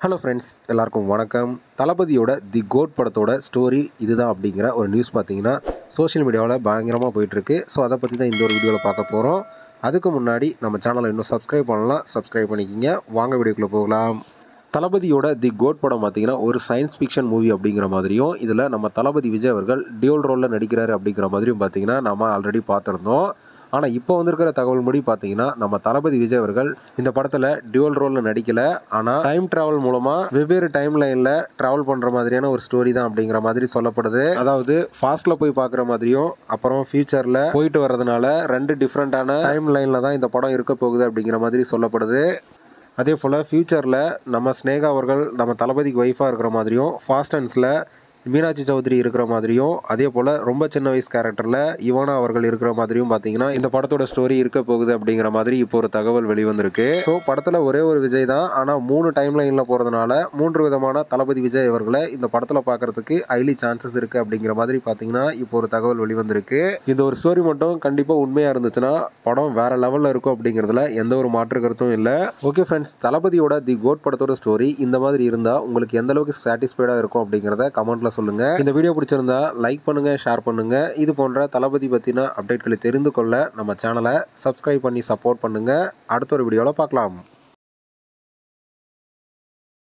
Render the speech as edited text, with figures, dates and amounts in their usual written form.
Hello friends, எல்லாருக்கும் வணக்கம். தளபதியோட தி கோட் படத்தோட ஸ்டோரி இதுதான் அப்படிங்கிற ஒரு நியூஸ் பார்த்தீங்கன்னா சோஷியல் மீடியாவில் பயங்கரமாக போயிட்டுருக்கு. ஸோ அதை பற்றி தான் இந்த ஒரு வீடியோவில் பார்க்க போகிறோம். அதுக்கு முன்னாடி நம்ம சேனலை இன்னும் சப்ஸ்கிரைப் பண்ணலாம், சப்ஸ்கிரைப் பண்ணிக்கிங்க. வாங்க வீடியோக்குள்ளே போகலாம். தளபதியோட தி கோட் படம் பார்த்தீங்கன்னா ஒரு சயின்ஸ் ஃபிக்ஷன் மூவி அப்படிங்கிற மாதிரியும், இதில் நம்ம தளபதி விஜய் அவர்கள் டியூல் ரோலில் நடிக்கிறாரு அப்படிங்கிற மாதிரியும் பார்த்தீங்கன்னா நம்ம ஆல்ரெடி பார்த்துருந்தோம். ஆனால் இப்போ வந்திருக்கிற தகவல் படி பார்த்தீங்கன்னா நம்ம தளபதி விஜய் அவர்கள் இந்த படத்தில் டியூல் ரோலில் நடிக்கலை. ஆனால் டைம் ட்ராவல் மூலமாக வெவ்வேறு டைம் லைனில் ட்ராவல் பண்ணுற மாதிரியான ஒரு ஸ்டோரி தான் அப்படிங்கிற மாதிரி சொல்லப்படுது. அதாவது ஃபாஸ்ட்டில் போய் பார்க்குற மாதிரியும் அப்புறம் ஃபியூச்சரில் போயிட்டு வர்றதுனால ரெண்டு டிஃப்ரெண்ட்டான டைம் லைனில் தான் இந்த படம் இருக்க போகுது அப்படிங்கிற மாதிரி சொல்லப்படுது. அதே போல் ஃப்யூச்சரில் நம்ம ஸ்னேகா அவர்கள் நம்ம தளபதிக்கு ஒய்ஃபாக இருக்கிற மாதிரியும், ஃபாஸ்ட் அண்ட்ஸில் மீனாட்சி சௌத்ரி இருக்கிற மாதிரியும், அதே போல் ரொம்ப சின்ன வயசு கேரக்டரில் இவானா அவர்கள் இருக்கிற மாதிரியும் பார்த்தீங்கன்னா இந்த படத்தோட ஸ்டோரி இருக்க போகுது அப்படிங்கிற மாதிரி இப்போ ஒரு தகவல் வெளிவந்திருக்கு. ஸோ படத்தில் ஒரே ஒரு விஜய் தான், ஆனால் 3 டைம் லைனில் போகிறதுனால 3 விதமான தளபதி விஜய் அவர்களை இந்த படத்தில் பார்க்குறதுக்கு ஹைலி சான்சஸ் இருக்குது அப்படிங்கிற மாதிரி பார்த்தீங்கன்னா இப்போ ஒரு தகவல் வெளிவந்திருக்கு. இந்த ஒரு ஸ்டோரி மட்டும் கண்டிப்பாக உண்மையாக இருந்துச்சுன்னா படம் வேறு லெவலில் இருக்கும் அப்படிங்கிறதுல எந்த ஒரு மாற்று கருத்தும் இல்லை. ஓகே ஃப்ரெண்ட்ஸ், தளபதியோட தி கோட் படத்தோட ஸ்டோரி இந்த மாதிரி இருந்தால் உங்களுக்கு எந்த அளவுக்கு சாட்டிஸ்ஃபைடாக இருக்கும் அப்படிங்கிறத கமெண்ட்டில் சொல்லுங்க. இந்த வீடியோ பிடிச்சிருந்தா லைக் பண்ணுங்க, ஷேர் பண்ணுங்க. இது போன்ற தளபதி பத்தின அப்டேட்களை தெரிந்து கொள்ள நம்ம சேனலை சப்ஸ்கிரைப் பண்ணி சப்போர்ட் பண்ணுங்க. அடுத்த ஒரு வீடியோவில் பார்க்கலாம்.